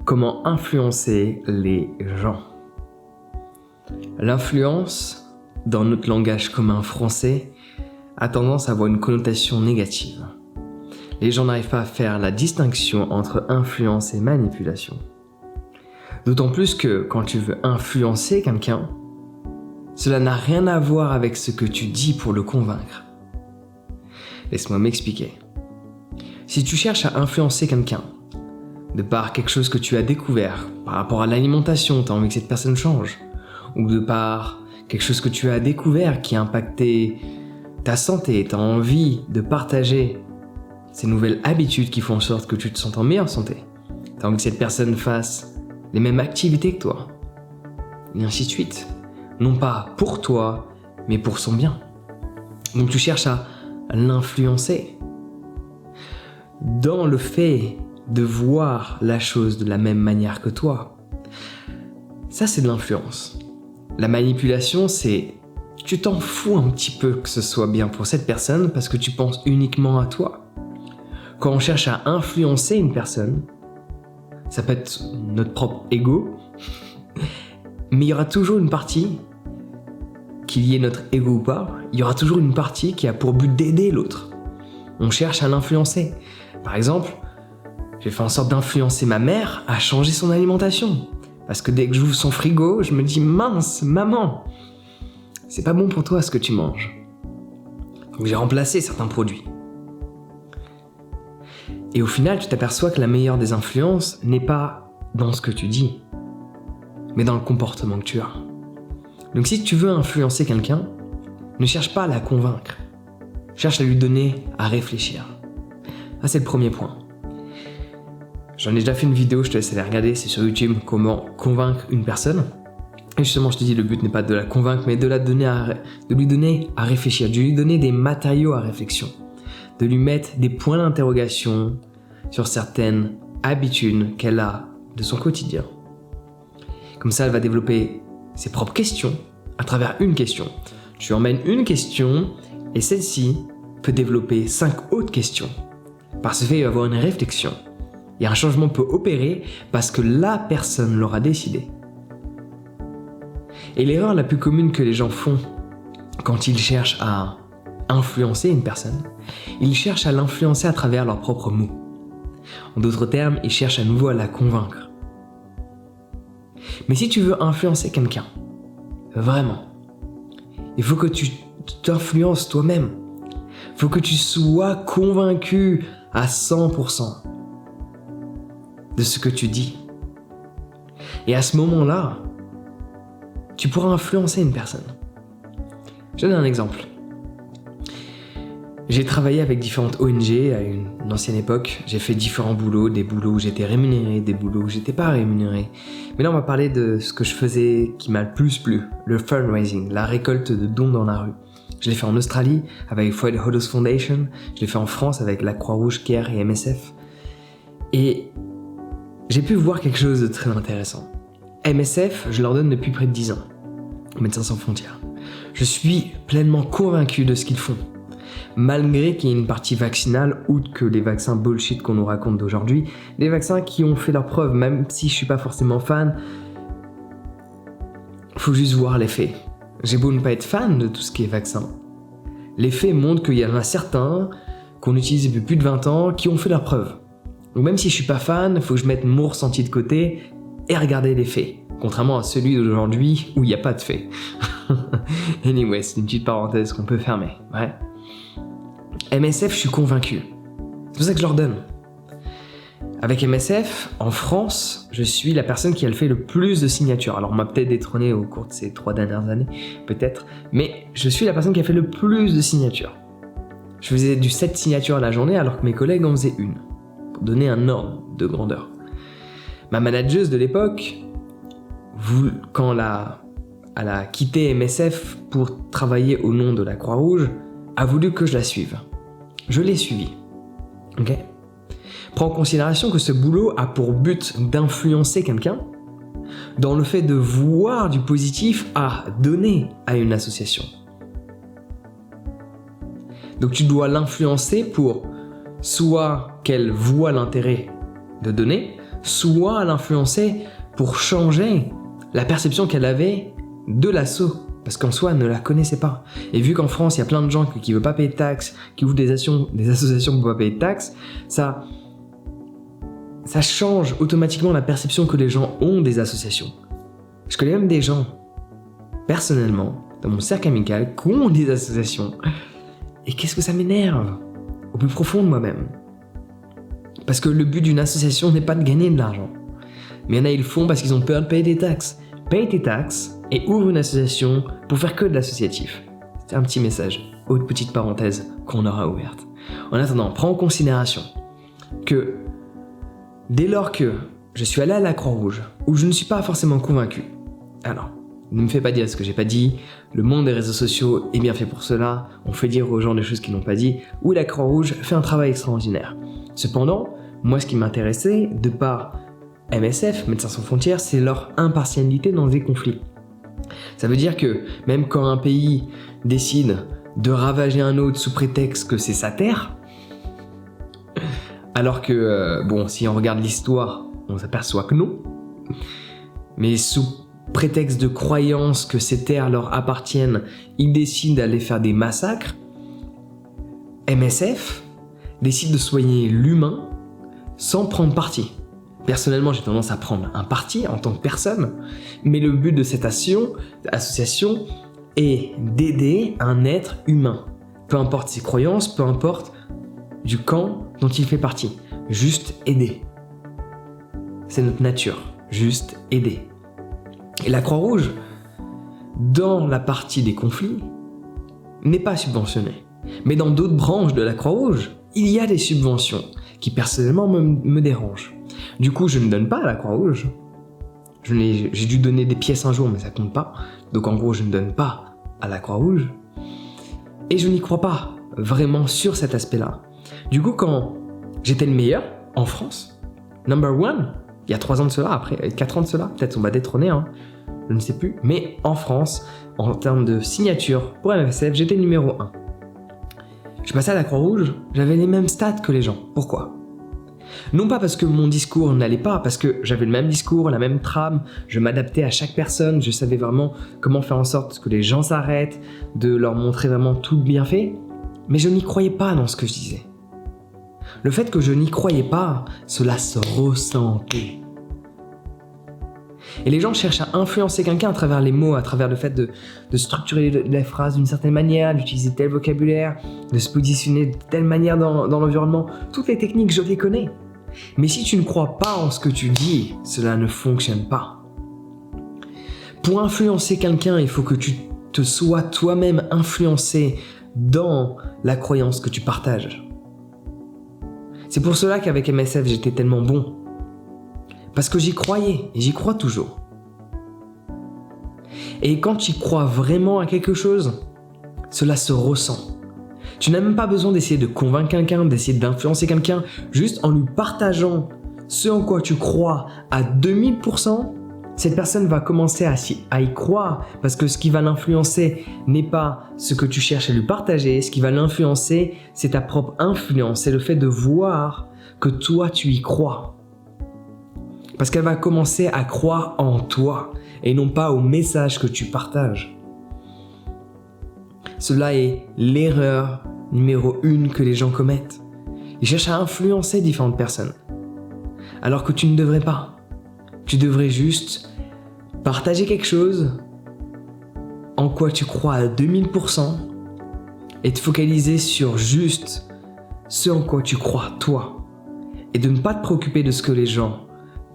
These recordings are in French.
Comment influencer les gens? L'influence, dans notre langage commun français, a tendance à avoir une connotation négative. Les gens n'arrivent pas à faire la distinction entre influence et manipulation. D'autant plus que quand tu veux influencer quelqu'un, cela n'a rien à voir avec ce que tu dis pour le convaincre. Laisse-moi m'expliquer. Si tu cherches à influencer quelqu'un, de par quelque chose que tu as découvert, par rapport à l'alimentation, tu as envie que cette personne change, ou de par quelque chose que tu as découvert qui a impacté ta santé, tu as envie de partager ces nouvelles habitudes qui font en sorte que tu te sentes en meilleure santé, tu as envie que cette personne fasse les mêmes activités que toi, et ainsi de suite. Non pas pour toi, mais pour son bien. Donc tu cherches à l'influencer. Dans le fait de voir la chose de la même manière que toi, ça c'est de l'influence. La manipulation, c'est tu t'en fous un petit peu que ce soit bien pour cette personne parce que tu penses uniquement à toi. Quand on cherche à influencer une personne, ça peut être notre propre ego, mais il y aura toujours une partie, qu'il y ait notre ego ou pas, il y aura toujours une partie qui a pour but d'aider l'autre. On cherche à l'influencer. Par exemple, j'ai fait en sorte d'influencer ma mère à changer son alimentation. Parce que dès que j'ouvre son frigo, je me dis « Mince, maman, c'est pas bon pour toi ce que tu manges. » Donc j'ai remplacé certains produits. Et au final, tu t'aperçois que la meilleure des influences n'est pas dans ce que tu dis, mais dans le comportement que tu as. Donc si tu veux influencer quelqu'un, ne cherche pas à la convaincre. Cherche à lui donner à réfléchir. Ça, c'est le premier point. J'en ai déjà fait une vidéo, je te laisse aller regarder, c'est sur YouTube, comment convaincre une personne. Et justement, je te dis, le but n'est pas de la convaincre, mais de lui donner à réfléchir, de lui donner des matériaux à réflexion, de lui mettre des points d'interrogation sur certaines habitudes qu'elle a de son quotidien. Comme ça, elle va développer ses propres questions à travers une question. Tu emmènes une question et celle-ci peut développer 5 autres questions. Par ce fait, il va y avoir une réflexion. Et un changement peut opérer parce que la personne l'aura décidé. Et l'erreur la plus commune que les gens font quand ils cherchent à influencer une personne, ils cherchent à l'influencer à travers leurs propres mots. En d'autres termes, ils cherchent à nouveau à la convaincre. Mais si tu veux influencer quelqu'un, vraiment, il faut que tu t'influences toi-même. Il faut que tu sois convaincu à 100% de ce que tu dis. Et à ce moment-là, tu pourras influencer une personne. Je donne un exemple. J'ai travaillé avec différentes ONG à une ancienne époque. J'ai fait différents boulots, des boulots où j'étais rémunéré, des boulots où j'étais pas rémunéré. Mais là, on va parler de ce que je faisais qui m'a le plus plu, le fundraising, la récolte de dons dans la rue. Je l'ai fait en Australie avec Fred Hodges Foundation. Je l'ai fait en France avec la Croix-Rouge, CARE et MSF. Et j'ai pu voir quelque chose de très intéressant. MSF, je leur donne depuis près de 10 ans. Médecins sans frontières. Je suis pleinement convaincu de ce qu'ils font. Malgré qu'il y ait une partie vaccinale, outre que les vaccins bullshit qu'on nous raconte d'aujourd'hui, des vaccins qui ont fait leurs preuves, même si je suis pas forcément fan, faut juste voir les faits. J'ai beau ne pas être fan de tout ce qui est vaccin. Les faits montrent qu'il y en a certains qu'on utilise depuis plus de 20 ans qui ont fait leurs preuves. Donc même si je suis pas fan, il faut que je mette mon ressenti de côté et regarder les faits. Contrairement à celui d'aujourd'hui où il n'y a pas de faits. Anyway, c'est une petite parenthèse qu'on peut fermer. Ouais. MSF, je suis convaincu. C'est pour ça que je leur donne. Avec MSF, en France, je suis la personne qui a fait le plus de signatures. Alors on m'a peut-être détrôné au cours de ces 3 dernières années, peut-être, mais je suis la personne qui a fait le plus de signatures. Je faisais du 7 signatures à la journée alors que mes collègues en faisaient une. Pour donner un ordre de grandeur. Ma manageuse de l'époque, quand elle a quitté MSF pour travailler au nom de la Croix-Rouge, a voulu que je la suive. Je l'ai suivie. Ok ? Prends en considération que ce boulot a pour but d'influencer quelqu'un dans le fait de voir du positif à donner à une association. Donc tu dois l'influencer pour soit qu'elle voit l'intérêt de donner, soit à l'influencer pour changer la perception qu'elle avait de l'asso. Parce qu'en soi, elle ne la connaissait pas. Et vu qu'en France, il y a plein de gens qui ne veulent pas payer de taxes, qui ouvrent des associations pour ne pas payer de taxes, ça change automatiquement la perception que les gens ont des associations. Je connais même des gens, personnellement, dans mon cercle amical, qui ont des associations. Et qu'est-ce que ça m'énerve, au plus profond de moi-même. Parce que le but d'une association n'est pas de gagner de l'argent. Mais il y en a, ils le font parce qu'ils ont peur de payer des taxes. Paye tes taxes et ouvre une association pour faire que de l'associatif. C'est un petit message, autre petite parenthèse qu'on aura ouverte. En attendant, prends en considération que dès lors que je suis allé à la Croix-Rouge, où je ne suis pas forcément convaincu, alors, ne me fais pas dire ce que j'ai pas dit, le monde des réseaux sociaux est bien fait pour cela, on fait dire aux gens des choses qu'ils n'ont pas dit, où la Croix-Rouge fait un travail extraordinaire. Cependant, moi ce qui m'intéressait, de par MSF, Médecins sans frontières, c'est leur impartialité dans des conflits. Ça veut dire que même quand un pays décide de ravager un autre sous prétexte que c'est sa terre, alors que, si on regarde l'histoire, on s'aperçoit que non, mais sous prétexte de croyance que ces terres leur appartiennent, ils décident d'aller faire des massacres, MSF décide de soigner l'humain sans prendre parti. Personnellement, j'ai tendance à prendre un parti en tant que personne, mais le but de cette association est d'aider un être humain. Peu importe ses croyances, peu importe du camp dont il fait partie. Juste aider. C'est notre nature. Juste aider. Et la Croix-Rouge, dans la partie des conflits, n'est pas subventionnée. Mais dans d'autres branches de la Croix-Rouge, il y a des subventions qui personnellement me dérangent. Du coup, je ne donne pas à la Croix-Rouge. J'ai dû donner des pièces un jour, mais ça compte pas. Donc en gros, je ne donne pas à la Croix-Rouge. Et je n'y crois pas vraiment sur cet aspect-là. Du coup, quand j'étais le meilleur en France, number one, il y a 3 ans de cela, après 4 ans de cela, peut-être on va détrôner, je ne sais plus. Mais en France, en termes de signature pour MSF, j'étais numéro 1. Je passais à la Croix-Rouge, j'avais les mêmes stats que les gens. Pourquoi ? Non pas parce que mon discours n'allait pas, parce que j'avais le même discours, la même trame, je m'adaptais à chaque personne, je savais vraiment comment faire en sorte que les gens s'arrêtent, de leur montrer vraiment tout le bienfait, mais je n'y croyais pas dans ce que je disais. Le fait que je n'y croyais pas, cela se ressentait. Et les gens cherchent à influencer quelqu'un à travers les mots, à travers le fait de structurer la phrase d'une certaine manière, d'utiliser tel vocabulaire, de se positionner de telle manière dans l'environnement. Toutes les techniques, je les connais. Mais si tu ne crois pas en ce que tu dis, cela ne fonctionne pas. Pour influencer quelqu'un, il faut que tu te sois toi-même influencé dans la croyance que tu partages. C'est pour cela qu'avec MSF, j'étais tellement bon. Parce que j'y croyais, et j'y crois toujours. Et quand tu crois vraiment à quelque chose, cela se ressent. Tu n'as même pas besoin d'essayer de convaincre quelqu'un, d'essayer d'influencer quelqu'un, juste en lui partageant ce en quoi tu crois à 2000%, cette personne va commencer à y croire, parce que ce qui va l'influencer n'est pas ce que tu cherches à lui partager, ce qui va l'influencer, c'est ta propre influence, c'est le fait de voir que toi tu y crois. Parce qu'elle va commencer à croire en toi et non pas au message que tu partages. Cela est l'erreur numéro 1 que les gens commettent. Ils cherchent à influencer différentes personnes. Alors que tu ne devrais pas. Tu devrais juste partager quelque chose en quoi tu crois à 2000% et te focaliser sur juste ce en quoi tu crois toi. Et de ne pas te préoccuper de ce que les gens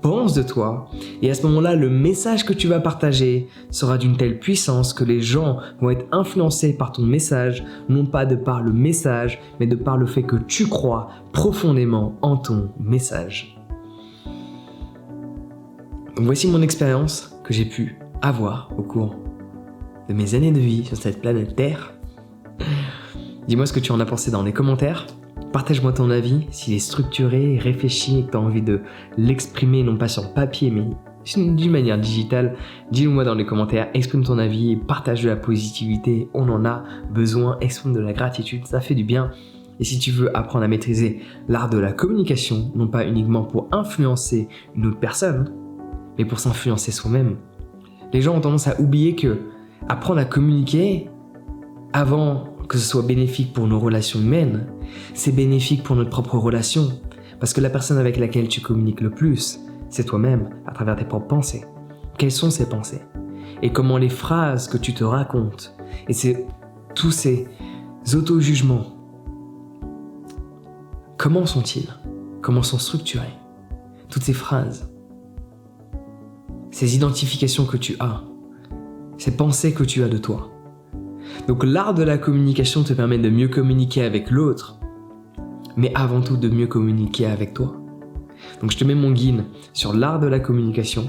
pense de toi, et à ce moment-là, le message que tu vas partager sera d'une telle puissance que les gens vont être influencés par ton message, non pas de par le message, mais de par le fait que tu crois profondément en ton message. Donc voici mon expérience que j'ai pu avoir au cours de mes années de vie sur cette planète Terre. Dis-moi ce que tu en as pensé dans les commentaires. Partage-moi ton avis, s'il est structuré, réfléchi et que tu as envie de l'exprimer, non pas sur papier, mais d'une manière digitale. Dis-le-moi dans les commentaires, exprime ton avis, partage de la positivité, on en a besoin, exprime de la gratitude, ça fait du bien. Et si tu veux apprendre à maîtriser l'art de la communication, non pas uniquement pour influencer une autre personne, mais pour s'influencer soi-même, les gens ont tendance à oublier que apprendre à communiquer, avant que ce soit bénéfique pour nos relations humaines, c'est bénéfique pour notre propre relation. Parce que la personne avec laquelle tu communiques le plus, c'est toi-même, à travers tes propres pensées. Quelles sont ces pensées? Et comment les phrases que tu te racontes, et tous ces auto-jugements, comment sont-ils? Comment sont structurés? Toutes ces phrases, ces identifications que tu as, ces pensées que tu as de toi. Donc l'art de la communication te permet de mieux communiquer avec l'autre, mais avant tout de mieux communiquer avec toi. Donc je te mets mon guide sur l'art de la communication.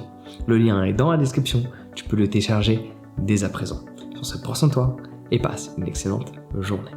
Le lien est dans la description. Tu peux le télécharger dès à présent. Sur ce, prends soin de toi et passe une excellente journée.